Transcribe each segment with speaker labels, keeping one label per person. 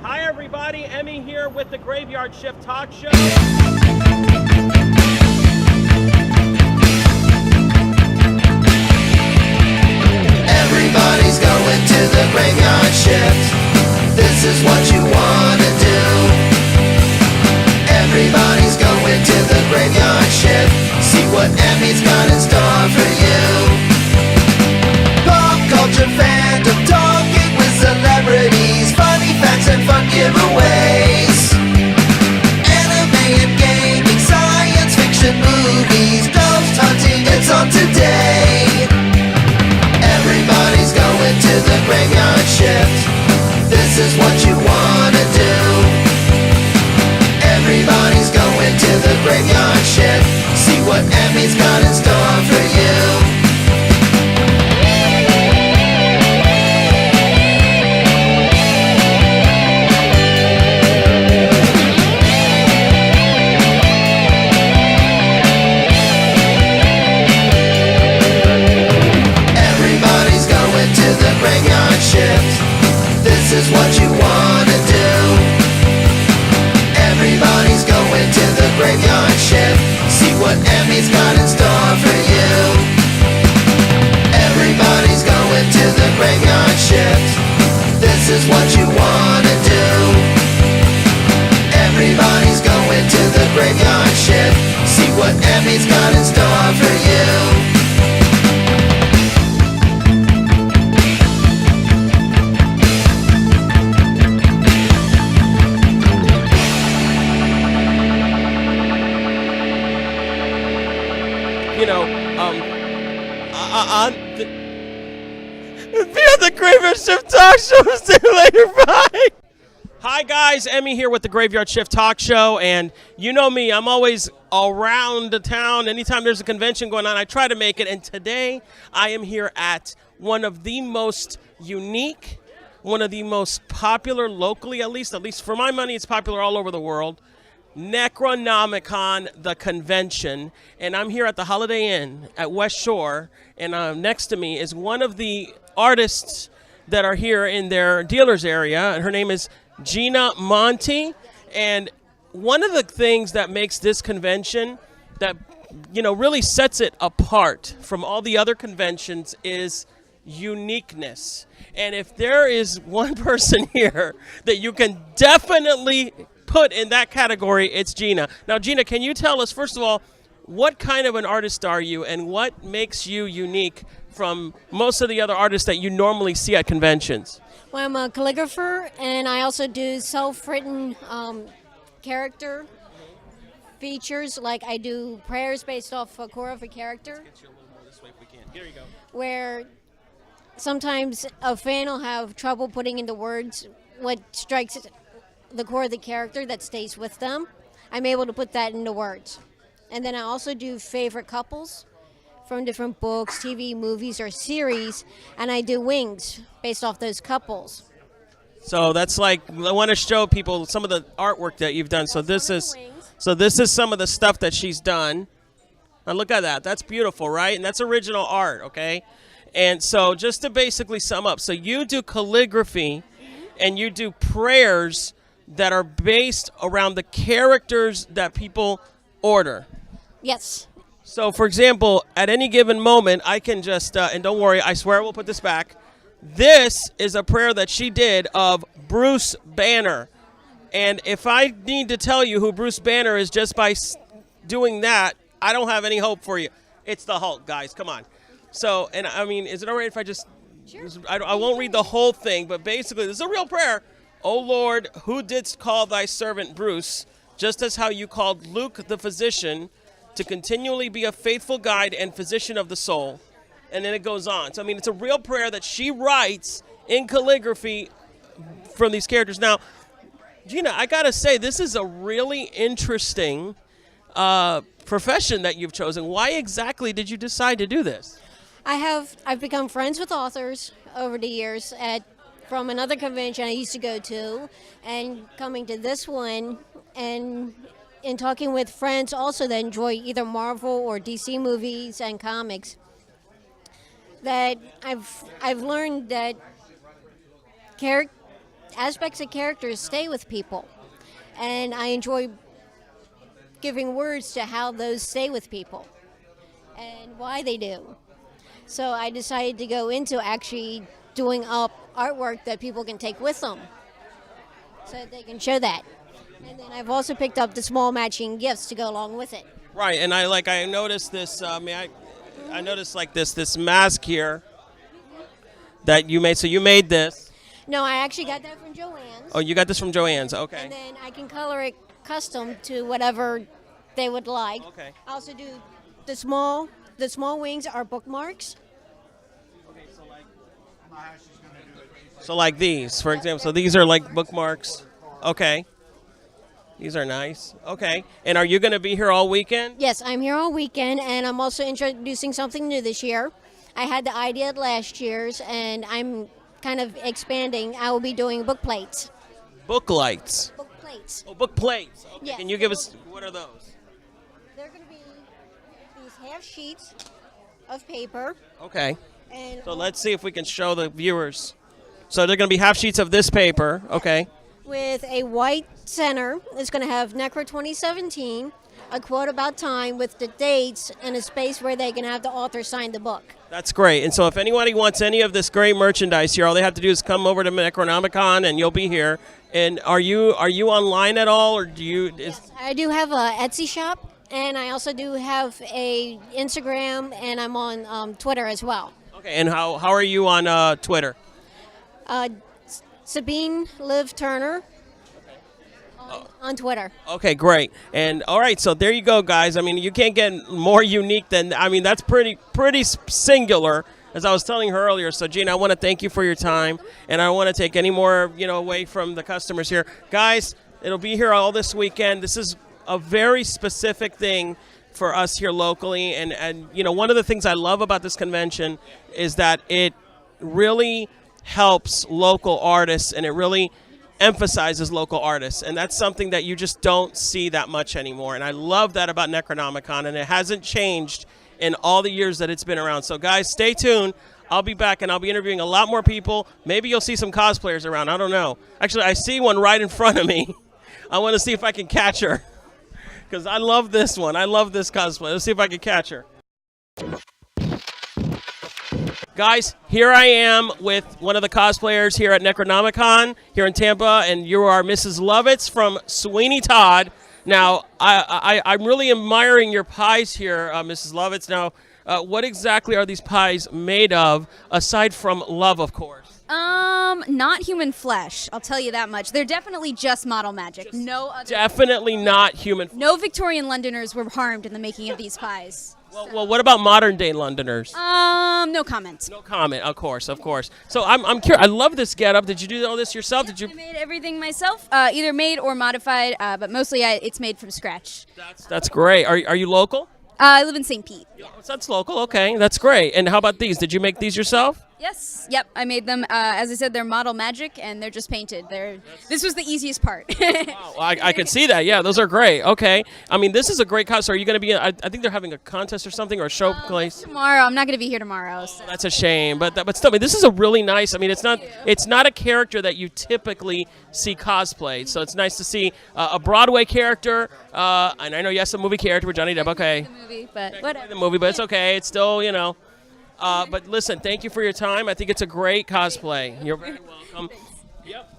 Speaker 1: Hi everybody, Emmy here with the Graveyard Shift Talk Show.
Speaker 2: Everybody's going to the graveyard shift. This is what you wanna do. Everybody's going to the graveyard shift. See what Emmy's got in store for you. Pop culture fandom, talking with celebrities, funny facts and fun giveaways. Anime and gaming, science fiction movies, ghost hunting, it's on today. Everybody's going to the graveyard shift. This is what you wanna do. Everybody's going to the graveyard shift. See what Emmy's got in store for you. Graveyard shift. This is what you wanna do. Everybody's going to the graveyard shift. See what Emmy's got in store for you. Everybody's going to the graveyard shift. This is what you wanna do. Everybody's going to the graveyard shift. See what Emmy's got in store for you.
Speaker 1: Via the Graveyard Shift Talk Show. See you later. Bye. Hi, guys. Emmy here with the Graveyard Shift Talk Show. And you know me, I'm always around the town. Anytime there's a convention going on, I try to make it. And today, I am here at one of the most unique, one of the most popular locally, at least for my money, it's popular all over the world. Necronomicon, the convention, and I'm here at the Holiday Inn at West Shore, and next to me is one of the artists that are here in their dealers area, and her name is Gina Monte. And one of the things that makes this convention that really sets it apart from all the other conventions is uniqueness. And if there is one person here that you can definitely put in that category, it's Gina. Now, Gina, can you tell us, first of all, what kind of an artist are you and what makes you unique from most of the other artists that you normally see at conventions?
Speaker 3: Well, I'm a calligrapher, and I also do self-written character features. Like I do prayers based off a core of a character.
Speaker 1: Get you a little more this way if we can. Here you go.
Speaker 3: Where sometimes a fan will have trouble putting into words what strikes the core of the character that stays with them. I'm able to put that into words. And then I also do favorite couples from different books, TV, movies, or series, and I do wings based off those couples.
Speaker 1: So that's like, I want to show people some of the artwork that you've done. So this is some of the stuff that she's done. And look at that. That's beautiful, right? And that's original art, okay? And so just to basically sum up, so you do calligraphy and you do prayers that are based around the characters that people order.
Speaker 3: Yes.
Speaker 1: So, for example, at any given moment, I can just, and don't worry, I swear we'll put this back. This is a prayer that she did of Bruce Banner. And if I need to tell you who Bruce Banner is just by doing that, I don't have any hope for you. It's the Hulk, guys. Come on. So, and I mean, is it all right if I just,
Speaker 3: Sure.
Speaker 1: I won't read the whole thing, but basically, this is a real prayer. O Lord, who didst call thy servant Bruce, just as how you called Luke the physician, to continually be a faithful guide and physician of the soul. And then it goes on. So, I mean, it's a real prayer that she writes in calligraphy from these characters. Now, Gina, I got to say, this is a really interesting profession that you've chosen. Why exactly did you decide to do this?
Speaker 3: I've become friends with authors over the years from another convention I used to go to, and coming to this one, and in talking with friends also that enjoy either Marvel or DC movies and comics, that I've learned that aspects of characters stay with people. And I enjoy giving words to how those stay with people and why they do. So I decided to go into actually doing up artwork that people can take with them so that they can show that. And then I've also picked up the small matching gifts to go along with it.
Speaker 1: Right, and I noticed this. I noticed like this mask here that you made. So you made this.
Speaker 3: No, I actually got that from Joann's.
Speaker 1: Oh, you got this from Joann's. Okay.
Speaker 3: And then I can color it custom to whatever they would like.
Speaker 1: Okay.
Speaker 3: I also do the small wings are bookmarks.
Speaker 1: Okay, so like these, for example. So these are like bookmarks. Okay. These are nice. Okay. And are you going to be here all weekend?
Speaker 3: Yes, I'm here all weekend, and I'm also introducing something new this year. I had the idea last year's, and I'm kind of expanding. I will be doing book plates.
Speaker 1: Book lights.
Speaker 3: Book plates.
Speaker 1: Oh, book plates. Okay.
Speaker 3: Yes.
Speaker 1: Can you give us, what are those?
Speaker 3: They're going to be these half sheets of paper.
Speaker 1: Okay.
Speaker 3: And
Speaker 1: So let's see if we can show the viewers. So they're going to be half sheets of this paper. Okay.
Speaker 3: with a white center. It's going to have Necro 2017, a quote about time with the dates, and a space where they can have the author sign the book.
Speaker 1: That's great. And so if anybody wants any of this great merchandise here, all they have to do is come over to Necronomicon, and you'll be here. And are you online at all, or do you?
Speaker 3: Yes, I do have a Etsy shop, and I also do have a Instagram, and I'm on Twitter as well.
Speaker 1: Okay. And how are you on Twitter?
Speaker 3: Sabine Liv Turner on Twitter.
Speaker 1: Okay, great. And all right, so there you go, guys. I mean, you can't get more unique than, I mean, that's pretty singular, as I was telling her earlier. So, Gina, I want to thank you for your time, and I don't want to take any more, away from the customers here. Guys, it'll be here all this weekend. This is a very specific thing for us here locally, and one of the things I love about this convention is that it really helps local artists, and it really emphasizes local artists, and that's something that you just don't see that much anymore. And I love that about Necronomicon, and it hasn't changed in all the years that it's been around. So guys, stay tuned. I'll be back, and I'll be interviewing a lot more people. Maybe you'll see some cosplayers around. I don't know. Actually, I see one right in front of me. I want to see if I can catch her, because I love this one. I love this cosplay. Let's see if I can catch her. Guys, here I am with one of the cosplayers here at Necronomicon here in Tampa, and you are Mrs. Lovetts from Sweeney Todd. Now, I'm really admiring your pies here, Mrs. Lovetts. Now, what exactly are these pies made of, aside from love, of course?
Speaker 4: Not human flesh. I'll tell you that much. They're definitely just model magic. No other.
Speaker 1: Definitely not human.
Speaker 4: No Victorian Londoners were harmed in the making of these pies.
Speaker 1: Well, what about modern day Londoners?
Speaker 4: No comment.
Speaker 1: No comment, of course. So I'm curious. I love this getup. Did you do all this yourself?
Speaker 4: Yep,
Speaker 1: Did you?
Speaker 4: I made everything myself, either made or modified, but mostly it's made from scratch.
Speaker 1: That's great. Are you local?
Speaker 4: I live in St. Pete.
Speaker 1: Yeah. That's local. Okay, that's great. And how about these? Did you make these yourself?
Speaker 4: Yes. Yep. I made them. As I said, they're model magic, and they're just painted. This was the easiest part.
Speaker 1: Wow, I can see that. Yeah, those are great. Okay. I mean, this is a great contest. Are you going to be I think they're having a contest or something, or a showcase.
Speaker 4: Tomorrow. I'm not going to be here tomorrow. So.
Speaker 1: That's a shame. But still, I mean, this is a really nice. I mean, it's not a character that you typically see cosplayed. So it's nice to see a Broadway character. And I know you have some movie character with Johnny Depp. Okay.
Speaker 4: The movie, but whatever.
Speaker 1: The movie, but it's okay. It's still, but listen, thank you for your time. I think it's a great cosplay. You're very welcome. Yep.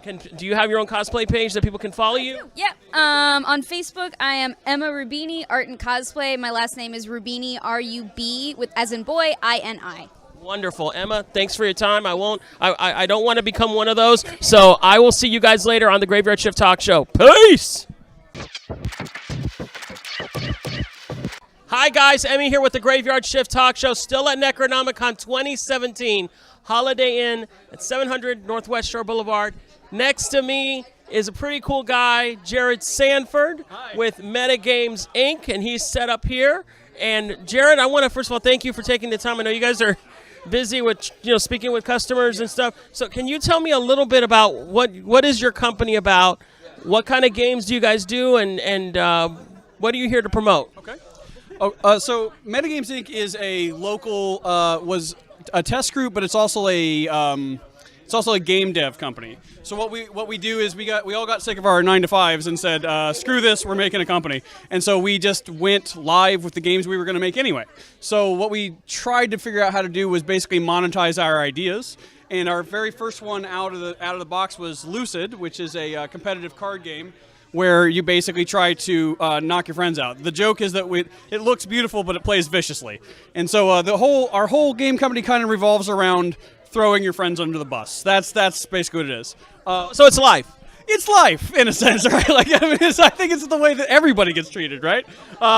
Speaker 1: And do you have your own cosplay page that people can follow you?
Speaker 4: Yep. On Facebook, I am Emma Rubini, Art and Cosplay. My last name is Rubini, R-U-B, with as in boy, I-N-I.
Speaker 1: Wonderful. Emma, thanks for your time. I don't want to become one of those, so I will see you guys later on the Graveyard Shift Talk Show. Peace! Hi, guys. Emmy here with the Graveyard Shift Talk Show, still at Necronomicon 2017, Holiday Inn at 700 Northwest Shore Boulevard. Next to me is a pretty cool guy, Jared Sanford, with Metagames Inc., and he's set up here. And, Jared, I want to, first of all, thank you for taking the time. I know you guys are busy with, speaking with customers and stuff. So can you tell me a little bit about what is your company about? What kind of games do you guys do, and what are you here to promote?
Speaker 5: Okay. So Metagames Inc. is a local, was a test group, but it's also a It's also a game dev company. So what we do is we all got sick of our 9-to-5s and said, screw this, we're making a company. And so we just went live with the games we were going to make anyway. So what we tried to figure out how to do was basically monetize our ideas. And our very first one out of the box was Lucid, which is a competitive card game where you basically try to knock your friends out. The joke is that it looks beautiful, but it plays viciously. And so our whole game company kind of revolves around throwing your friends under the bus. That's basically what it is.
Speaker 1: So it's life.
Speaker 5: It's life, in a sense, right? Like, I think it's the way that everybody gets treated, right?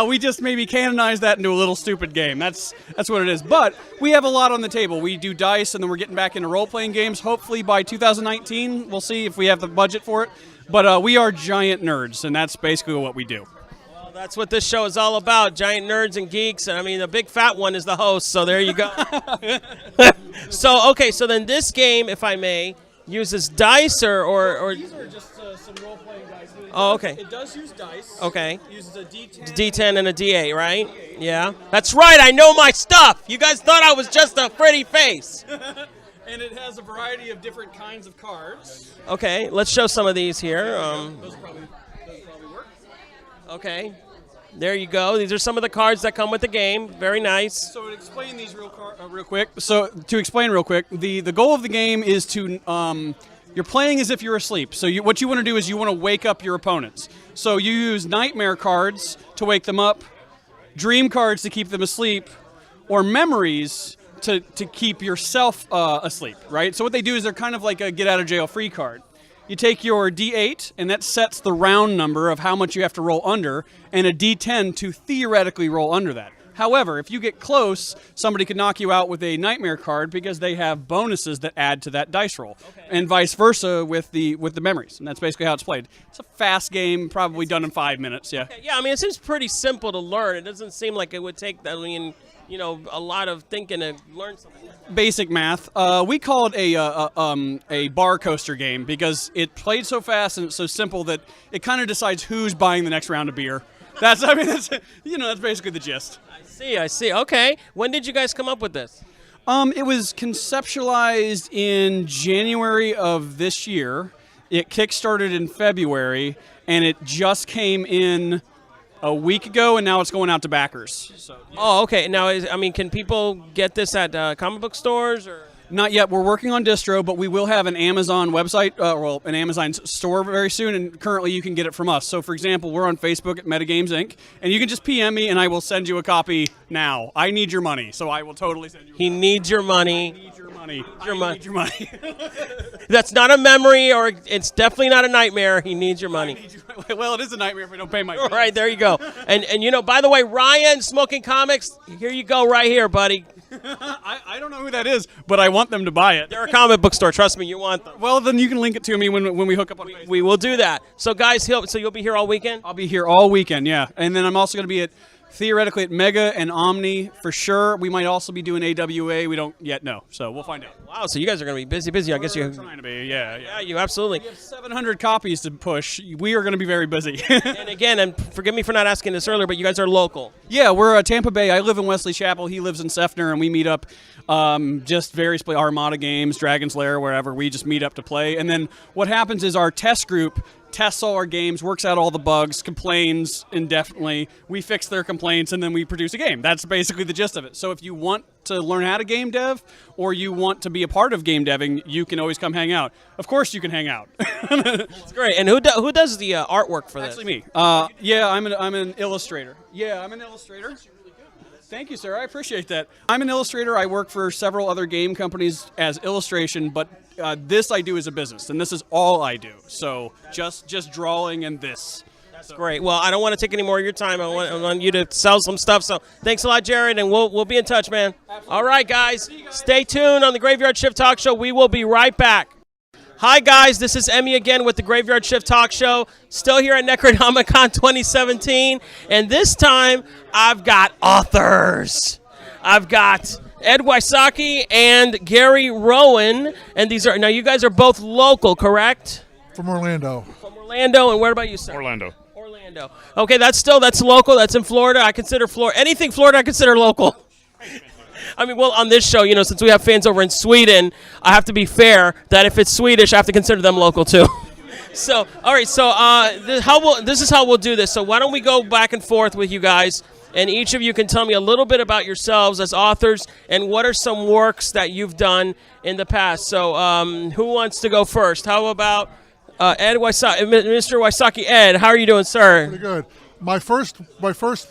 Speaker 5: We just maybe canonize that into a little stupid game. That's what it is. But we have a lot on the table. We do dice, and then we're getting back into role-playing games. Hopefully by 2019, we'll see if we have the budget for it. But we are giant nerds, and that's basically what we do.
Speaker 1: Well, that's what this show is all about, giant nerds and geeks. And I mean, the big fat one is the host, so there you go. So then this game, if I may, uses dice or
Speaker 5: These are just some role-playing dice.
Speaker 1: Oh, okay.
Speaker 5: It does use dice.
Speaker 1: Okay.
Speaker 5: It uses a D10.
Speaker 1: D10 and a D8, right? Yeah. That's right, I know my stuff. You guys thought I was just a pretty face.
Speaker 5: And it has a variety of different kinds of cards.
Speaker 1: Okay, let's show some of these here.
Speaker 5: Those probably work.
Speaker 1: Okay. There you go. These are some of the cards that come with the game. Very nice.
Speaker 5: So to explain these real quick. So to explain real quick, the goal of the game is to you're playing as if you're asleep. So what you want to do is you want to wake up your opponents. So you use nightmare cards to wake them up, dream cards to keep them asleep, or memories to keep yourself asleep, right? So what they do is they're kind of like a get-out-of-jail-free card. You take your D8, and that sets the round number of how much you have to roll under, and a D10 to theoretically roll under that. However, if you get close, somebody could knock you out with a nightmare card because they have bonuses that add to that dice roll, and vice versa with the memories. And that's basically how it's played. It's a fast game, probably done in 5 minutes. Yeah.
Speaker 1: Yeah, I mean, it seems pretty simple to learn. It doesn't seem like it would take a lot of thinking to learn something.
Speaker 5: Basic math. We call it a bar coaster game because it played so fast and it's so simple that it kind of decides who's buying the next round of beer. That's basically the gist.
Speaker 1: I see. Okay. When did you guys come up with this?
Speaker 5: It was conceptualized in January of this year. It kickstarted in February, and it just came in a week ago, and now it's going out to backers. So, yeah.
Speaker 1: Oh, okay. Now, can people get this at comic book stores or?
Speaker 5: Not yet. We're working on distro, but we will have an Amazon website, an Amazon store very soon, and currently you can get it from us. So, for example, we're on Facebook at Metagames Inc., and you can just PM me, and I will send you a copy now. I need your money, so I will totally send you a copy.
Speaker 1: He needs your money.
Speaker 5: I need your money.
Speaker 1: I
Speaker 5: need your money.
Speaker 1: That's not a memory, or it's definitely not a nightmare. He needs your money.
Speaker 5: Well, it is a nightmare if I don't pay my bills.
Speaker 1: All right, there you go. And by the way, Ryan, Smoking Comics, here you go right here, buddy.
Speaker 5: I don't know who that is, but I want them to buy it.
Speaker 1: They're a comic book store. Trust me, you want them.
Speaker 5: Well, then you can link it to me when we hook up on Facebook.
Speaker 1: We will do that. So, guys, so you'll be here all weekend?
Speaker 5: I'll be here all weekend, yeah. And then I'm also going to be theoretically at Mega and Omni for sure. We might also be doing AWA. We don't yet know, so we'll find out.
Speaker 1: Wow, so you guys are going to be busy. I guess you're
Speaker 5: trying to be, yeah.
Speaker 1: Yeah, you absolutely.
Speaker 5: We have 700 copies to push. We are going to be very busy.
Speaker 1: And again, and forgive me for not asking this earlier, but you guys are local.
Speaker 5: Yeah, we're Tampa Bay. I live in Wesley Chapel. He lives in Sefner, and we meet up just various Armada games, Dragon's Lair, wherever. We just meet up to play. And then what happens is our test group tests all our games, works out all the bugs, complains indefinitely. We fix their complaints, and then we produce a game. That's basically the gist of it. So if you want to learn how to game dev, or you want to be a part of game deving, you can always come hang out. Of course you can hang out.
Speaker 1: That's great. And who does the artwork for this?
Speaker 5: Actually me. Yeah, I'm an illustrator. Yeah, I'm an illustrator. Thank you, sir. I appreciate that. I'm an illustrator. I work for several other game companies as illustration, but this I do as a business, and this is all I do. So just drawing and this.
Speaker 1: That's great. Well, I don't want to take any more of your time. I want you to sell some stuff. So thanks a lot, Jared, and we'll be in touch, man. Absolutely. All right, guys. Stay tuned on the Graveyard Shift Talk Show. We will be right back. Hi, guys. This is Emmy again with the Graveyard Shift Talk Show. Still here at Necronomicon 2017. And this time, I've got authors. I've got Ed Wysocki and Gary Rowan. And now you guys are both local, correct?
Speaker 6: From Orlando.
Speaker 1: From Orlando. And where about you, sir?
Speaker 7: Orlando.
Speaker 1: Okay, that's local. That's in Florida. I consider anything Florida I consider local. I mean, well, on this show, since we have fans over in Sweden, I have to be fair that if it's Swedish, I have to consider them local too. So, all right. So, this is how we'll do this. So, why don't we go back and forth with you guys, and each of you can tell me a little bit about yourselves as authors and what are some works that you've done in the past. So, who wants to go first? How about Ed Wysocki, Mr. Wysocki? Ed, how are you doing, sir?
Speaker 6: Pretty good. My first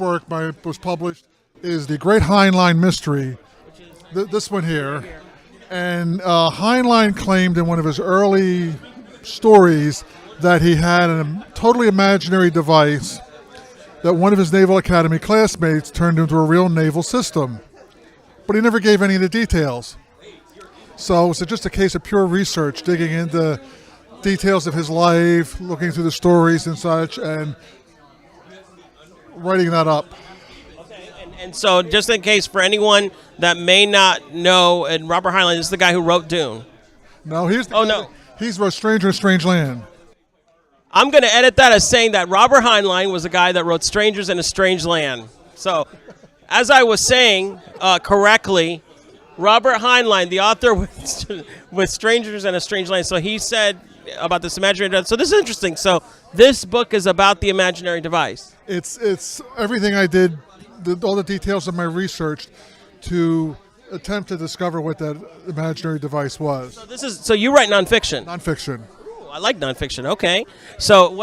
Speaker 6: work was published is The Great Heinlein Mystery. This one here. And Heinlein claimed in one of his early stories that he had a totally imaginary device that one of his Naval Academy classmates turned into a real naval system. But he never gave any of the details. So it was just a case of pure research, digging into details of his life, looking through the stories and such, and writing that up.
Speaker 1: Okay, and so just in case for anyone that may not know, and Robert Heinlein is the guy who wrote Dune.
Speaker 6: No, he's wrote Stranger in a Strange Land.
Speaker 1: I'm going to edit that as saying that Robert Heinlein was the guy that wrote Strangers in a Strange Land. So, as I was saying correctly, Robert Heinlein, the author with Strangers in a Strange Land, so he said about this imaginary device. So this is interesting. So this book is about the imaginary device.
Speaker 6: It's everything I did, all the details of my research to attempt to discover what that imaginary device was.
Speaker 1: So you write nonfiction.
Speaker 6: Nonfiction.
Speaker 1: Ooh, I like nonfiction. Okay. So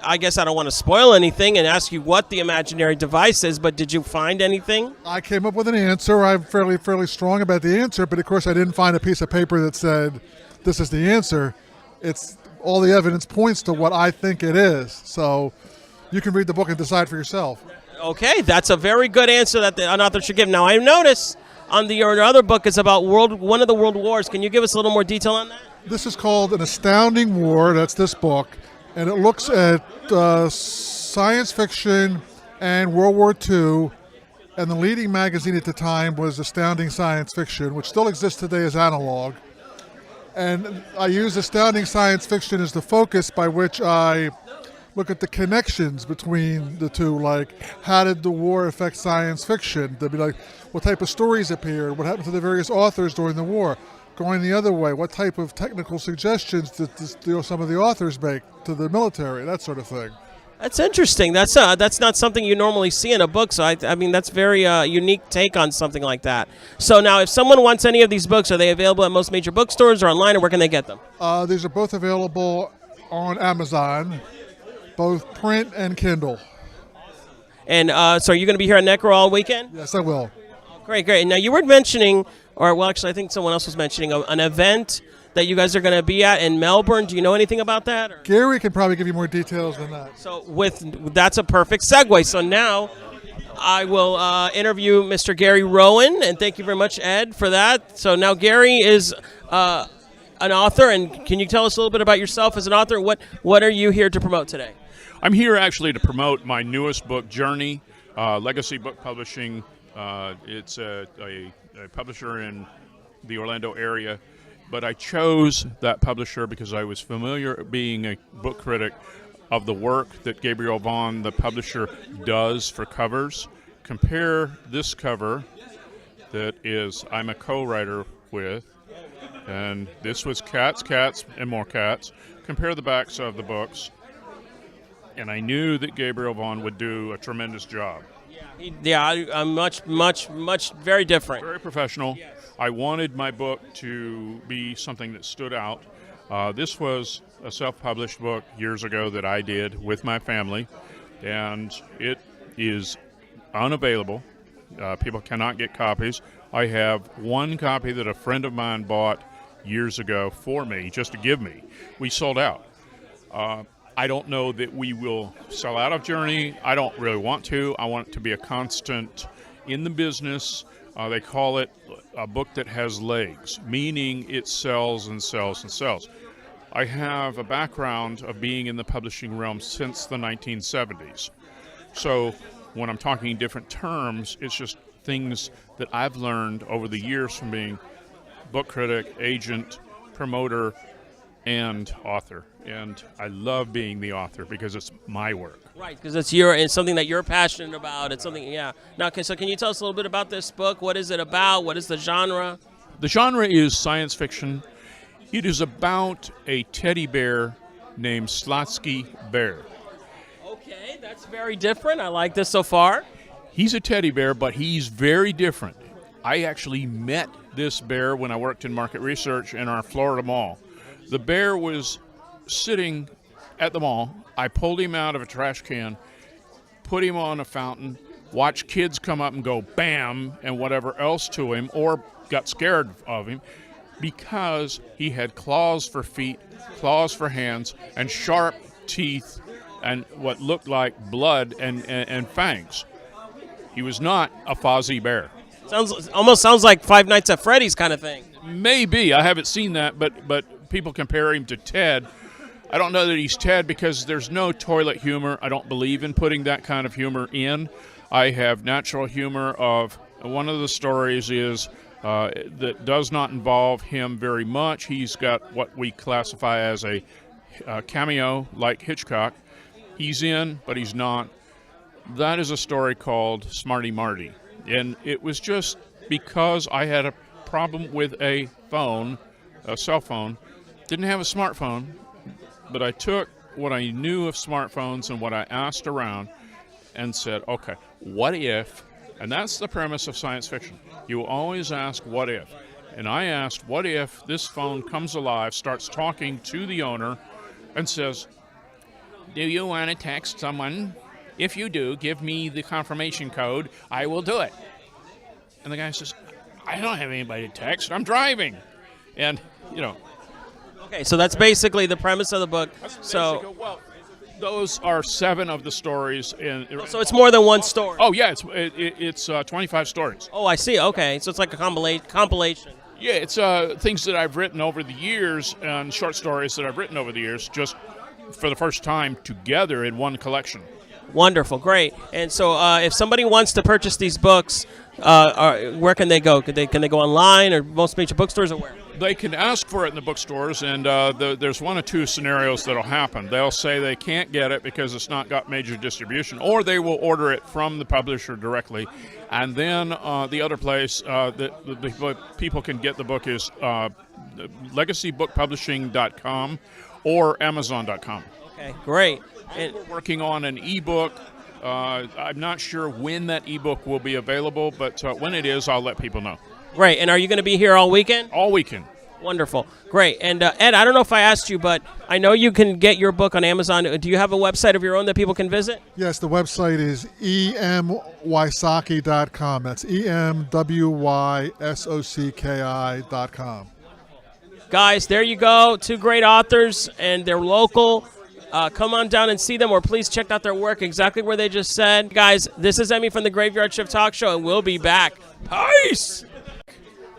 Speaker 1: I guess I don't want to spoil anything and ask you what the imaginary device is, but did you find anything?
Speaker 6: I came up with an answer. I'm fairly strong about the answer, but of course I didn't find a piece of paper that said this is the answer. It's all the evidence points to what I think it is. So you can read the book and decide for yourself.
Speaker 1: Okay, that's a very good answer that an author should give. Now I notice on your other book is about one of the world wars. Can you give us a little more detail on that?
Speaker 6: This is called An Astounding War. That's this book, and it looks at science fiction and World War II. And the leading magazine at the time was Astounding Science Fiction, which still exists today as analog. And I use Astounding Science Fiction as the focus by which I look at the connections between the two, like how did the war affect science fiction? They'd be like, what type of stories appeared? What happened to the various authors during the war? Going the other way, what type of technical suggestions did some of the authors make to the military? That sort of thing.
Speaker 1: That's interesting. That's not something you normally see in a book. So I mean, that's very unique take on something like that. So now, if someone wants any of these books, are they available at most major bookstores or online, or where can they get them?
Speaker 6: These are both available on Amazon, both print and Kindle.
Speaker 1: And so are you going to be here at Necro all weekend?
Speaker 6: Yes, I will.
Speaker 1: Great. Now you were mentioning, actually, I think someone else was mentioning an event that you guys are going to be at in Melbourne. Do you know anything about that? Or?
Speaker 6: Gary can probably give you more details than that.
Speaker 1: So that's a perfect segue. So now I will interview Mr. Gary Rowan, and thank you very much, Ed, for that. So now Gary is an author, and can you tell us a little bit about yourself as an author? What are you here to promote today?
Speaker 7: I'm here actually to promote my newest book, Journey, Legacy Book Publishing. It's a publisher in the Orlando area. But I chose that publisher because I was familiar, being a book critic, of the work that Gabriel Vaughn, the publisher, does for covers. Compare this cover that I'm a co-writer with, and this was Cats, and More Cats. Compare the backs of the books, and I knew that Gabriel Vaughn would do a tremendous job.
Speaker 1: Yeah, much, very different.
Speaker 7: Very professional. I wanted my book to be something that stood out. This was a self-published book years ago that I did with my family, and it is unavailable. People cannot get copies. I have one copy that a friend of mine bought years ago for me, just to give me. We sold out. I don't know that we will sell out of Journey. I don't really want to. I want it to be a constant in the business. They call it a book that has legs, meaning it sells and sells and sells. I have a background of being in the publishing realm since the 1970s. So when I'm talking different terms, it's just things that I've learned over the years from being book critic, agent, promoter, and author. And I love being the author because it's my work.
Speaker 1: Right, because it's something that you're passionate about. It's something, yeah. Now, so can you tell us a little bit about this book? What is it about? What is the genre?
Speaker 7: The genre is science fiction. It is about a teddy bear named Slotsky Bear.
Speaker 1: Okay, that's very different. I like this so far.
Speaker 7: He's a teddy bear, but he's very different. I actually met this bear when I worked in market research in our Florida mall. The bear was sitting at the mall. I pulled him out of a trash can, put him on a fountain, watched kids come up and go bam and whatever else to him, or got scared of him because he had claws for feet, claws for hands, and sharp teeth and what looked like blood and fangs. He was not a Fozzie Bear.
Speaker 1: Almost sounds like Five Nights at Freddy's kind of thing.
Speaker 7: Maybe. I haven't seen that, but people compare him to Ted. I don't know that he's Ted because there's no toilet humor. I don't believe in putting that kind of humor in. I have natural humor of one of the stories is that does not involve him very much. He's got what we classify as a cameo like Hitchcock. He's in, but he's not. That is a story called Smarty Marty. And it was just because I had a problem with a phone, a cell phone, didn't have a smartphone, but I took what I knew of smartphones and what I asked around and said, okay, what if, and that's the premise of science fiction. You always ask what if. And I asked, what if this phone comes alive, starts talking to the owner, and says, do you want to text someone? If you do, give me the confirmation code. I will do it. And the guy says, I don't have anybody to text. I'm driving. And, you know.
Speaker 1: Okay, so that's basically the premise of the book.
Speaker 7: Well, those are 7 of the stories.
Speaker 1: So it's more than one story.
Speaker 7: Oh, yeah. It's 25 stories.
Speaker 1: Oh, I see. Okay, so it's like a compilation.
Speaker 7: Yeah, it's things that I've written over the years and short stories that I've written over the years just for the first time together in one collection.
Speaker 1: Wonderful, great. And so if somebody wants to purchase these books, where can they go? Can they go online or most major bookstores or where?
Speaker 7: They can ask for it in the bookstores, and there's one or two scenarios that'll happen. They'll say they can't get it because it's not got major distribution, or they will order it from the publisher directly. And then the other place that people can get the book is legacybookpublishing.com or amazon.com.
Speaker 1: Okay, great.
Speaker 7: And we're working on an ebook. I'm not sure when that ebook will be available, but when it is, I'll let people know.
Speaker 1: Great. And are you going to be here all weekend?
Speaker 7: All weekend.
Speaker 1: Wonderful. Great. And Ed, I don't know if I asked you, but I know you can get your book on Amazon. Do you have a website of your own that people can visit?
Speaker 6: Yes, the website is emwysocki.com. That's emwysocki.com.
Speaker 1: Guys, there you go. 2 great authors, and they're local. Come on down and see them, or please check out their work exactly where they just said. Guys, this is Emmy from the Graveyard Shift Talk Show, and we'll be back. Peace!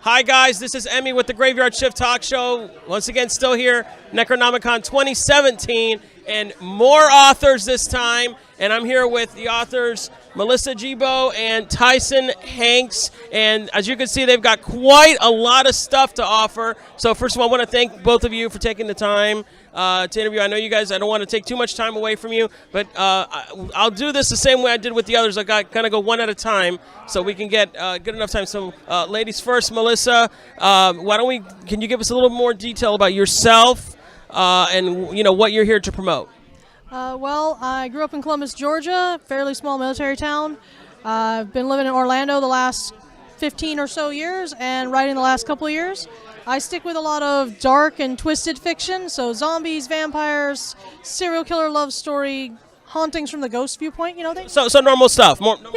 Speaker 1: Hi, guys. This is Emmy with the Graveyard Shift Talk Show. Once again, still here, Necronomicon 2017, and more authors this time. And I'm here with the authors, Melissa Gibo and Tyson Hanks. And as you can see, they've got quite a lot of stuff to offer. So first of all, I want to thank both of you for taking the time to interview. I know you guys, I don't want to take too much time away from you, but I'll do this the same way I did with the others. I got kind of go one at a time so we can get good enough time. So ladies first, Melissa, can you give us a little more detail about yourself and what you're here to promote?
Speaker 8: Well, I grew up in Columbus, Georgia, fairly small military town. I've been living in Orlando the last 15 or so years and writing the last couple of years. I stick with a lot of dark and twisted fiction, so zombies, vampires, serial killer love story, hauntings from the ghost viewpoint,
Speaker 1: So normal stuff. Normal.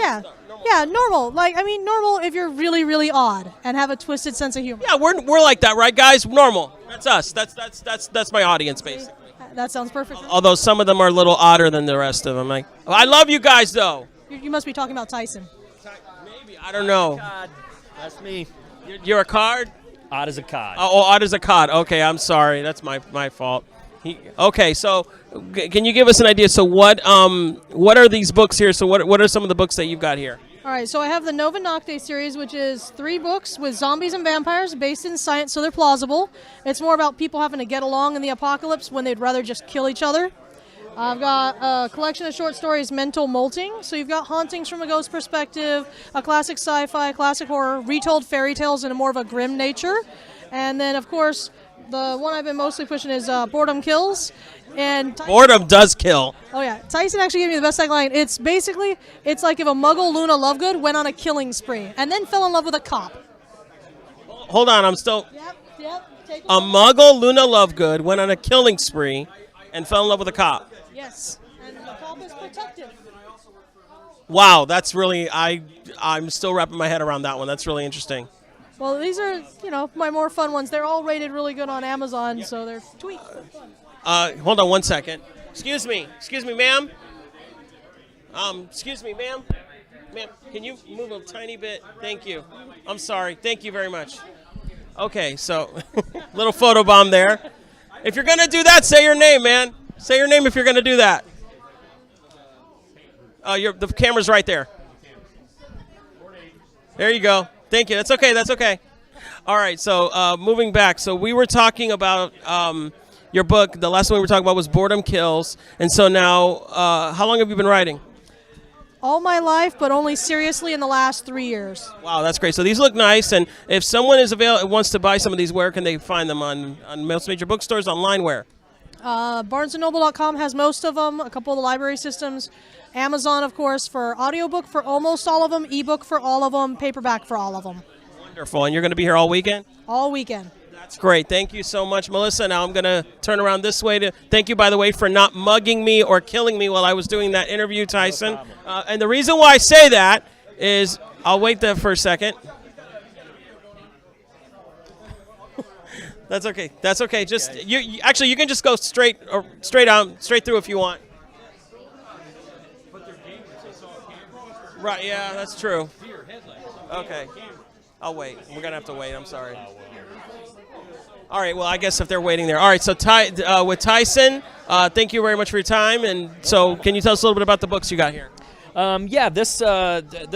Speaker 8: Normal if you're really, really odd and have a twisted sense of humor.
Speaker 1: Yeah, we're like that, right, guys? Normal. That's us. That's my audience, basically.
Speaker 8: That sounds perfect.
Speaker 1: Although some of them are a little odder than the rest of them. I love you guys, though.
Speaker 8: You must be talking about Tyson.
Speaker 1: Maybe. I don't know.
Speaker 9: That's me.
Speaker 1: You're a card?
Speaker 9: Odd as a cod.
Speaker 1: Oh, odd as a cod. Okay, I'm sorry. That's my fault. Okay, so can you give us an idea? So what are these books here? So what are some of the books that you've got here?
Speaker 8: All right, so I have the Nova Nocte series, which is 3 books with zombies and vampires based in science, so they're plausible. It's more about people having to get along in the apocalypse when they'd rather just kill each other. I've got a collection of short stories, Mental Molting. So you've got hauntings from a ghost perspective, a classic sci-fi, classic horror, retold fairy tales in a more of a grim nature. And then, of course, the one I've been mostly pushing is Boredom Kills. And
Speaker 1: Boredom does kill.
Speaker 8: Oh yeah, Tyson actually gave me the best tagline. It's basically, it's like if a muggle Luna Lovegood went on a killing spree and then fell in love with a cop.
Speaker 1: Hold on, I'm still...
Speaker 8: Yep.
Speaker 1: A muggle Luna Lovegood went on a killing spree and fell in love with a cop.
Speaker 8: Yes, and the cop is protective.
Speaker 1: Wow, that's really... I'm still wrapping my head around that one. That's really interesting.
Speaker 8: Well, these are, my more fun ones. They're all rated really good on Amazon, so they're tweaked for fun.
Speaker 1: Hold on one second. Excuse me, ma'am. Excuse me, ma'am. Ma'am, can you move a tiny bit? Thank you. I'm sorry. Thank you very much. Okay, so little photobomb there. If you're gonna do that, say your name, man. Say your name if you're gonna do that. The camera's right there. There you go. Thank you. That's okay. That's okay. All right. So moving back. So we were talking about your book. The last one we were talking about was Boredom Kills. And so now, how long have you been writing?
Speaker 8: All my life, but only seriously in the last 3 years.
Speaker 1: Wow, that's great. So these look nice. And if someone is wants to buy some of these, where can they find them? On most major bookstores, online, where?
Speaker 8: BarnesandNoble.com has most of them. A couple of the library systems. Amazon, of course, for audiobook for almost all of them. Ebook for all of them. Paperback for all of them.
Speaker 1: Wonderful. And you're going to be here all weekend?
Speaker 8: All weekend.
Speaker 1: That's great. Thank you so much, Melissa. Now I'm going to turn around this way to thank you, by the way, for not mugging me or killing me while I was doing that interview, Tyson. And the reason why I say that is, I'll wait there for a second. That's okay. That's okay. Just actually, you can just go straight through if you want. Right. Yeah, that's true. Okay. I'll wait. We're gonna have to wait. I'm sorry. All right. Well, I guess if they're waiting there. All right. So with Tyson, thank you very much for your time. And so, can you tell us a little bit about the books you got here?
Speaker 9: This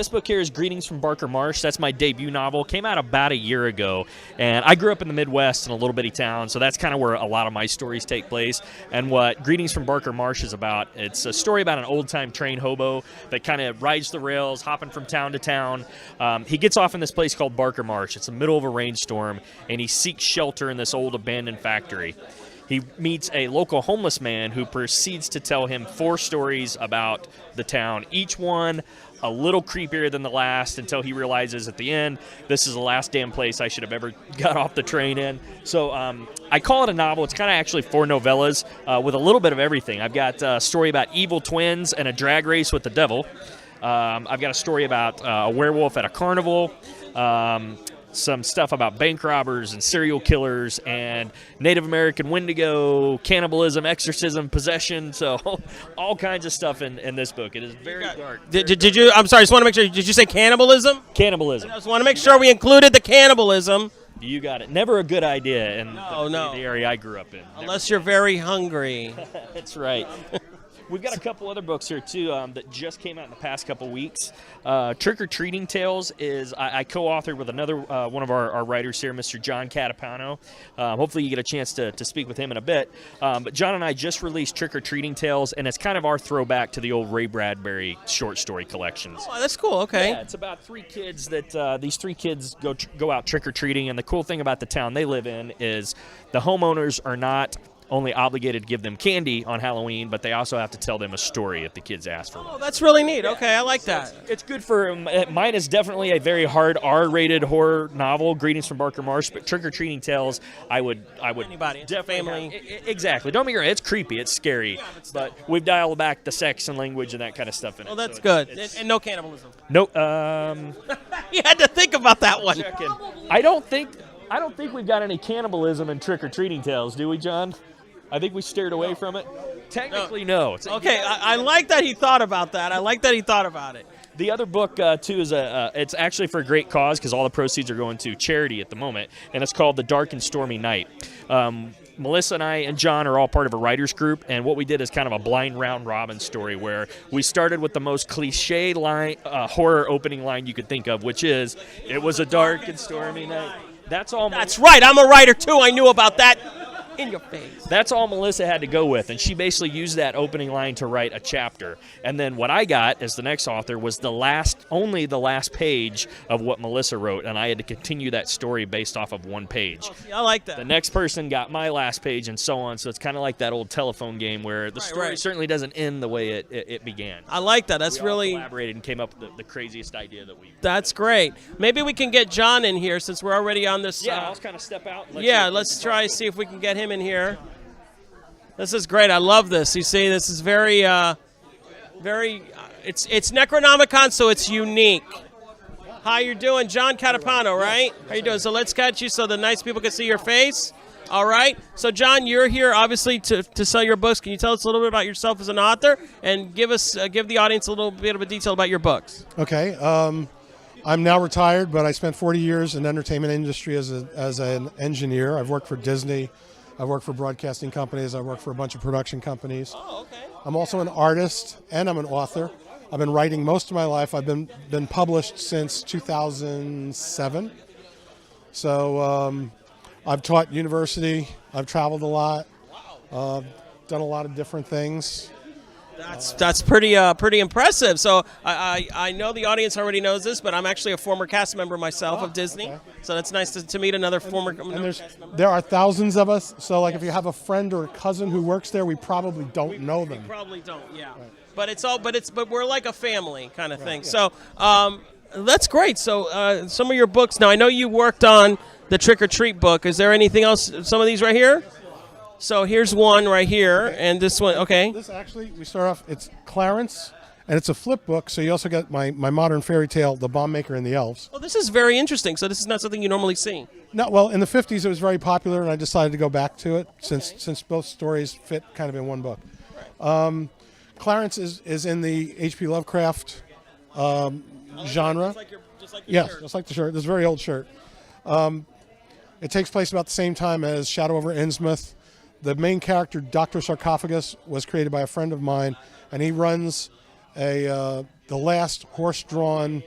Speaker 9: book here is Greetings from Barker Marsh. That's my debut novel. Came out about a year ago, and I grew up in the Midwest in a little bitty town, so that's kind of where a lot of my stories take place. And what Greetings from Barker Marsh is about, it's a story about an old-time train hobo that kind of rides the rails, hopping from town to town. He gets off in this place called Barker Marsh. It's the middle of a rainstorm, and he seeks shelter in this old abandoned factory. He meets a local homeless man who proceeds to tell him 4 stories about the town, each one a little creepier than the last, until he realizes at the end, this is the last damn place I should have ever got off the train in. So I call it a novel. It's kind of actually 4 novellas with a little bit of everything. I've got a story about evil twins and a drag race with the devil. I've got a story about a werewolf at a carnival. Some stuff about bank robbers and serial killers and Native American Wendigo, cannibalism, exorcism, possession. So all kinds of stuff in this book. It is very dark.
Speaker 1: Did you? I'm sorry. Just want to make sure. Did you say cannibalism?
Speaker 9: Cannibalism.
Speaker 1: I just want to make sure we included the cannibalism.
Speaker 9: You got it. Never a good idea in
Speaker 1: the
Speaker 9: area I grew up in.
Speaker 1: Unless you're very hungry.
Speaker 9: That's right. We've got a couple other books here, too, that just came out in the past couple weeks. Trick or Treating Tales is I co-authored with another one of our writers here, Mr. John Catapano. Hopefully you get a chance to speak with him in a bit. But John and I just released Trick or Treating Tales, and it's kind of our throwback to the old Ray Bradbury short story collections.
Speaker 1: Oh, that's cool. Okay.
Speaker 9: Yeah, it's about 3 kids that these 3 kids go out trick-or-treating, and the cool thing about the town they live in is the homeowners are not only obligated to give them candy on Halloween, but they also have to tell them a story if the kids ask for one.
Speaker 1: Oh, that's really neat. Okay, I like that.
Speaker 9: It's good for mine. Is definitely a very hard R-rated horror novel, Greetings from Barker Marsh, but Trick or Treating Tales, I would
Speaker 1: anybody,
Speaker 9: definitely exactly. Don't be right. It's creepy. It's scary, but we've dialed back the sex and language and that kind of stuff in it.
Speaker 1: Oh, that's good. And no cannibalism.
Speaker 9: Nope.
Speaker 1: You had to think about that one.
Speaker 9: I don't think we've got any cannibalism in Trick or Treating Tales, do we, John? I think we steered away from it. Technically, no.
Speaker 1: Okay, I like that he thought about that. I like that he thought about it.
Speaker 9: The other book, too, is it's actually for a great cause because all the proceeds are going to charity at the moment, and it's called The Dark and Stormy Night. Melissa and I and John are all part of a writers group, and what we did is kind of a blind round robin story where we started with the most cliche line, horror opening line you could think of, which is, "It was a dark and stormy night." That's all.
Speaker 1: That's right. I'm a writer too. I knew about that. In your face.
Speaker 9: That's all Melissa had to go with, and she basically used that opening line to write a chapter. And then what I got as the next author was only the last page of what Melissa wrote, and I had to continue that story based off of one page.
Speaker 1: Oh, see, I like that.
Speaker 9: The next person got my last page, and so on. So it's kind of like that old telephone game where the story certainly doesn't end the way it began.
Speaker 1: I like that. That's
Speaker 9: we all
Speaker 1: really
Speaker 9: collaborated and came up with the craziest idea that we.
Speaker 1: That's great. Maybe we can get John in here since we're already on this.
Speaker 9: Yeah, I'll kind of step out.
Speaker 1: Let's try see if we can get him in here. This is great. I love this. You see, this is very, it's Necronomicon, so it's unique. How you doing? John Catapano, right? How you doing? So let's catch you so the nice people can see your face. All right. So, John, you're here, obviously, to sell your books. Can you tell us a little bit about yourself as an author and give the audience a little bit of a detail about your books?
Speaker 10: Okay. I'm now retired, but I spent 40 years in the entertainment industry as an engineer. I've worked for Disney. I've worked for broadcasting companies. I've worked for a bunch of production companies.
Speaker 1: Oh, okay.
Speaker 10: I'm also an artist, and I'm an author. I've been writing most of my life. I've been published since 2007. So I've taught university. I've traveled a lot. Done a lot of different things.
Speaker 1: That's pretty impressive. So I know the audience already knows this, but I'm actually a former cast member myself of Disney. Okay. So it's nice to meet another former. And
Speaker 10: there are thousands of us. So like if you have a friend or a cousin who works there, we probably don't know them.
Speaker 1: We probably don't. Yeah. Right. But we're like a family kind of thing.
Speaker 10: Yeah.
Speaker 1: So that's great. So some of your books. Now I know you worked on the Trick or Treat book. Is there anything else? Some of these right here. So here's one right here, and this one, okay.
Speaker 10: This actually, we start off, it's Clarence, and it's a flip book, so you also get my modern fairy tale, The Bomb Maker and the Elves.
Speaker 1: Well, this is very interesting, so this is not something you normally see.
Speaker 10: No, well, in the 50s it was very popular, and I decided to go back to it since both stories fit kind of in one book. Right. Clarence is in the H.P. Lovecraft genre.
Speaker 1: Just like
Speaker 10: yes,
Speaker 1: shirt.
Speaker 10: Just like the shirt. This is a very old shirt. It takes place about the same time as Shadow over Innsmouth. The main character, Dr. Sarcophagus, was created by a friend of mine, and he runs the last horse-drawn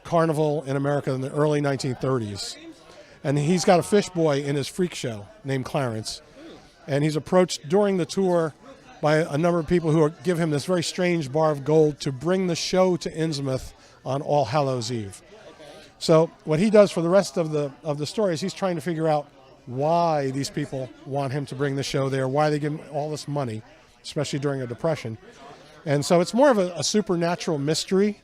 Speaker 10: carnival in America in the early 1930s. And he's got a fish boy in his freak show named Clarence. And he's approached during the tour by a number of people who give him this very strange bar of gold to bring the show to Innsmouth on All Hallows Eve. So what he does for the rest of the story is he's trying to figure out why these people want him to bring the show there, why they give him all this money, especially during a depression. And so it's more of a supernatural mystery,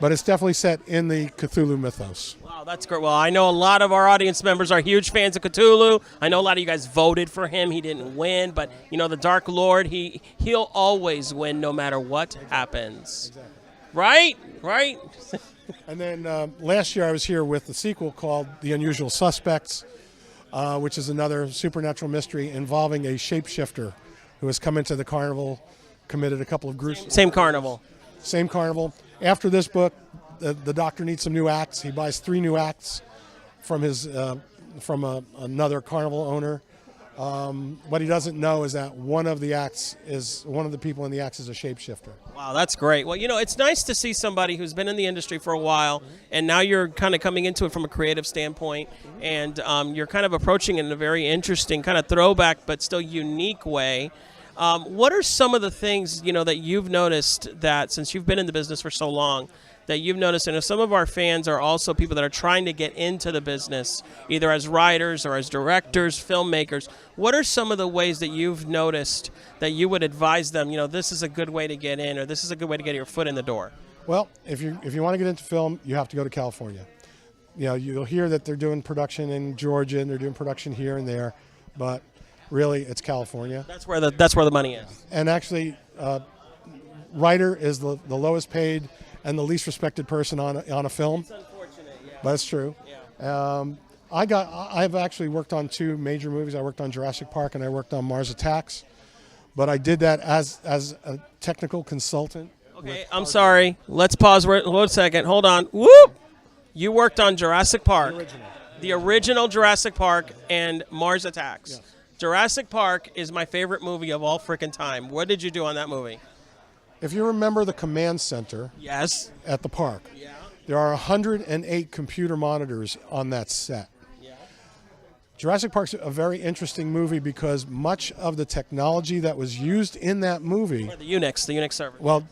Speaker 10: but it's definitely set in the Cthulhu mythos.
Speaker 1: Wow, that's great. Well, I know a lot of our audience members are huge fans of Cthulhu. I know a lot of you guys voted for him. He didn't win, but, you know, the Dark Lord, he'll always win no matter what happens.
Speaker 10: Exactly.
Speaker 1: Right?
Speaker 10: And then last year I was here with the sequel called The Unusual Suspects, which is another supernatural mystery involving a shapeshifter who has come into the carnival, committed a couple of gruesome...
Speaker 1: Same carnival.
Speaker 10: Same carnival. After this book, the doctor needs some new acts. He buys 3 new acts from another carnival owner. What he doesn't know is that one of the people in the acts is a shapeshifter.
Speaker 1: Wow, that's great. Well, you know, it's nice to see somebody who's been in the industry for a while, and now you're kind of coming into it from a creative standpoint, and you're kind of approaching it in a very interesting kind of throwback but still unique way. What are some of the things, you know, that you've noticed that since you've been in the business for so long, that you've noticed, and some of our fans are also people that are trying to get into the business, either as writers or as directors, filmmakers. What are some of the ways that you've noticed that you would advise them, you know, this is a good way to get in, or this is a good way to get your foot in the door?
Speaker 10: Well, if you want to get into film, you have to go to California. You know, you'll hear that they're doing production in Georgia and they're doing production here and there, but really it's California.
Speaker 1: That's where the money is.
Speaker 10: And actually, writer is the lowest paid and the least respected person on a film. It's
Speaker 1: unfortunate, yeah.
Speaker 10: But it's true.
Speaker 1: Yeah.
Speaker 10: I've actually worked on 2 major movies. I worked on Jurassic Park and I worked on Mars Attacks. But I did that as a technical consultant.
Speaker 1: Okay, I'm sorry. Let's pause for a second. Hold on. Whoop! You worked on Jurassic Park.
Speaker 10: The original
Speaker 1: Jurassic Park and Mars Attacks.
Speaker 10: Yes.
Speaker 1: Jurassic Park is my favorite movie of all frickin' time. What did you do on that movie?
Speaker 10: If you remember the command center
Speaker 1: Yes.
Speaker 10: at the park,
Speaker 1: Yeah.
Speaker 10: there are 108 computer monitors on that set.
Speaker 1: Yeah.
Speaker 10: Jurassic Park's a very interesting movie because much of the technology that was used in that movie,
Speaker 1: Or the Unix server.
Speaker 10: well,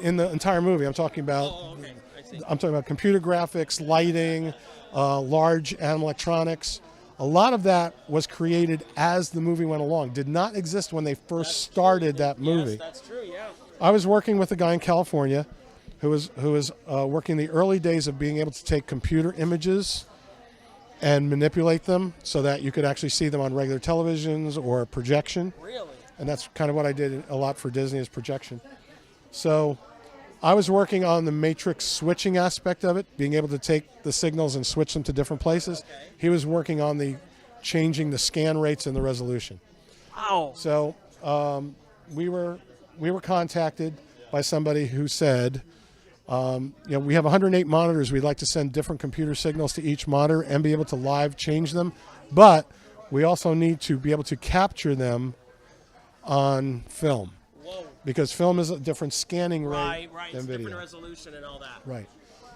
Speaker 10: in the entire movie, I'm talking about
Speaker 1: Oh, okay. I see.
Speaker 10: I'm talking about computer graphics, lighting, large animatronics. A lot of that was created as the movie went along. Did not exist when they first started that movie.
Speaker 1: Yes, that's true, yeah.
Speaker 10: I was working with a guy in California who was working the early days of being able to take computer images and manipulate them so that you could actually see them on regular televisions or projection.
Speaker 1: Really?
Speaker 10: And that's kind of what I did a lot for Disney is projection. So I was working on the matrix switching aspect of it, being able to take the signals and switch them to different places.
Speaker 1: Okay.
Speaker 10: He was working on the changing the scan rates and the resolution.
Speaker 1: Wow.
Speaker 10: So we were contacted by somebody who said, we have 108 monitors. We'd like to send different computer signals to each monitor and be able to live change them, but we also need to be able to capture them on film.
Speaker 1: Whoa.
Speaker 10: Because film is a different scanning rate
Speaker 1: Right.
Speaker 10: than
Speaker 1: It's
Speaker 10: video.
Speaker 1: different resolution and all that.
Speaker 10: Right.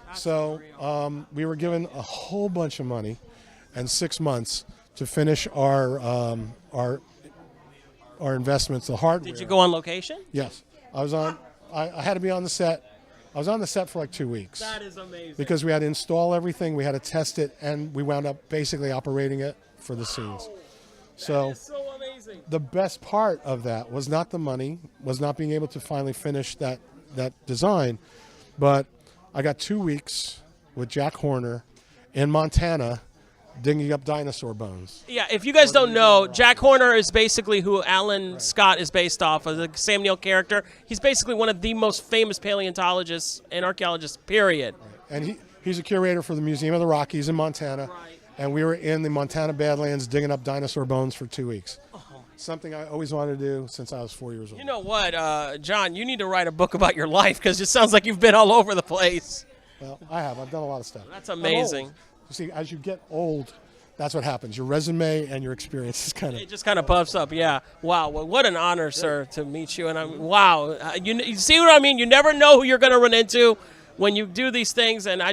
Speaker 1: That's
Speaker 10: So
Speaker 1: unreal.
Speaker 10: we were given a whole bunch of money and 6 months to finish our investments, the hardware.
Speaker 1: Did you go on location?
Speaker 10: Yes. I was on. I had to be on the set. I was on the set for like 2 weeks.
Speaker 1: That is amazing.
Speaker 10: Because we had to install everything, we had to test it, and we wound up basically operating it for the scenes. So
Speaker 1: That is so amazing.
Speaker 10: the best part of that was not the money, was not being able to finally finish that design, but I got 2 weeks with Jack Horner in Montana digging up dinosaur bones.
Speaker 1: Yeah, if you guys don't know, Jack Horner is basically who Alan Scott is based off of, the Sam Neill character. He's basically one of the most famous paleontologists and archaeologists, period.
Speaker 10: And he's a curator for the Museum of the Rockies in Montana.
Speaker 1: Right.
Speaker 10: And we were in the Montana Badlands digging up dinosaur bones for 2 weeks. Something I always wanted to do since I was 4 years old.
Speaker 1: You know what, John, you need to write a book about your life because it sounds like you've been all over the place.
Speaker 10: Well, I have. I've done a lot of stuff.
Speaker 1: That's
Speaker 10: I'm
Speaker 1: amazing.
Speaker 10: old. You see, as you get old, that's what happens. Your resume and your experience is kind of...
Speaker 1: It just kind of puffs up, yeah. Wow, well, what an honor, sir, to meet you. And wow, you see what I mean? You never know who you're going to run into when you do these things. And I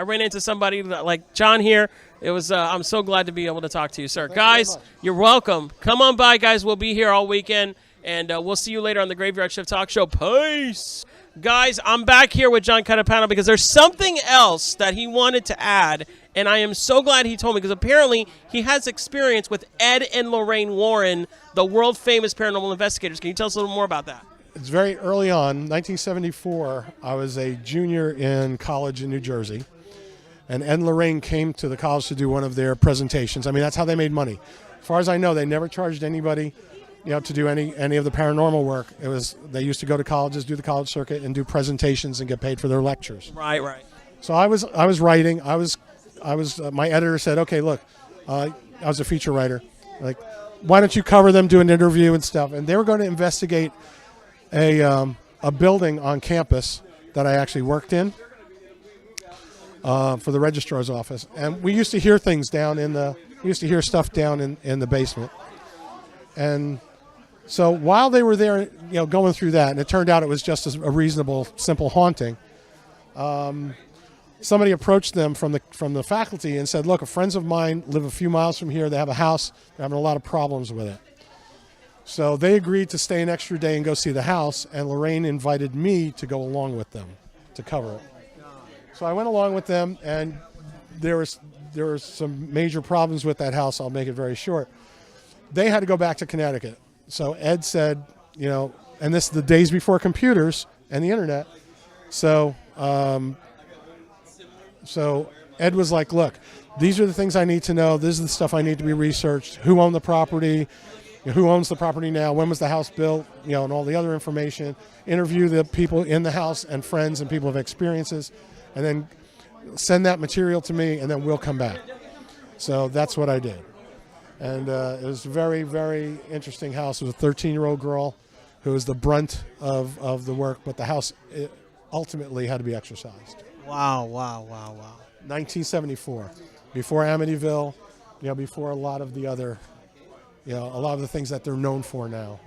Speaker 1: ran into somebody like John here. It was. I'm so glad to be able to talk to you, sir. Guys, you're welcome. Come on by, guys. We'll be here all weekend, and we'll see you later on the Graveyard Shift Talk Show. Peace. Guys, I'm back here with John Catapano because there's something else that he wanted to add, and I am so glad he told me because apparently he has experience with Ed and Lorraine Warren, the world-famous paranormal investigators. Can you tell us a little more about that?
Speaker 10: It's very early on, 1974. I was a junior in college in New Jersey, and Ed and Lorraine came to the college to do one of their presentations. I mean, that's how they made money. As far as I know, they never charged anybody, to do any of the paranormal work. It was they used to go to colleges, do the college circuit, and do presentations and get paid for their lectures.
Speaker 1: Right.
Speaker 10: So I was writing. My editor said, "Okay, look, I was a feature writer. Like, why don't you cover them, do an interview and stuff?" And they were going to investigate a building on campus that I actually worked in for the registrar's office. And we used to hear things stuff down in the basement. And so while they were there, going through that, and it turned out it was just a reasonable, simple haunting, somebody approached them from the faculty and said, "Look, friends of mine live a few miles from here. They have a house. They're having a lot of problems with it." So they agreed to stay an extra day and go see the house, and Lorraine invited me to go along with them to cover it. So I went along with them, and there were some major problems with that house. I'll make it very short. They had to go back to Connecticut. So Ed said, and this is the days before computers and the internet. So Ed was like, "Look, these are the things I need to know. This is the stuff I need to be researched. Who owned the property? Who owns the property now? When was the house built? And all the other information. Interview the people in the house and friends and people with experiences, and then send that material to me, and then we'll come back." So that's what I did. And it was a very, very interesting house. It was a 13-year-old girl who was the brunt of the work, but the house ultimately had to be exorcised.
Speaker 1: Wow.
Speaker 10: 1974, before Amityville, before a lot of the other a lot of the things that they're known for now.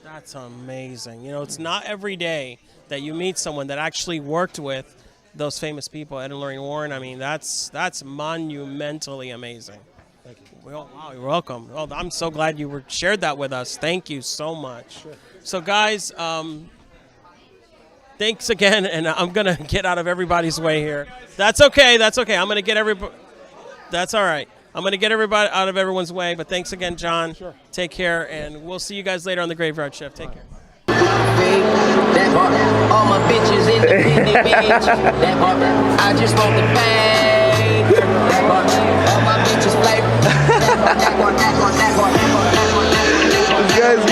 Speaker 1: That's amazing. You know, it's not every day that you meet someone that actually worked with those famous people, Ed and Lorraine Warren. I mean, that's monumentally amazing.
Speaker 10: Thank you.
Speaker 1: Well, wow, you're welcome. Well, I'm so glad you shared that with us. Thank you so much.
Speaker 10: Sure.
Speaker 1: So, guys, thanks again, and I'm going to get out of everybody's way here. That's okay. That's okay. I'm going to get everybody. That's all right. I'm going to get everybody out of everyone's way, but thanks again, John.
Speaker 10: Sure.
Speaker 1: Take care, and we'll see you guys later on the Graveyard Shift. Take care.
Speaker 2: That bar, all my bitches independent, bitch. That bar, I just want the bag. That bar, all my bitches flavor. That bar.
Speaker 11: This guy's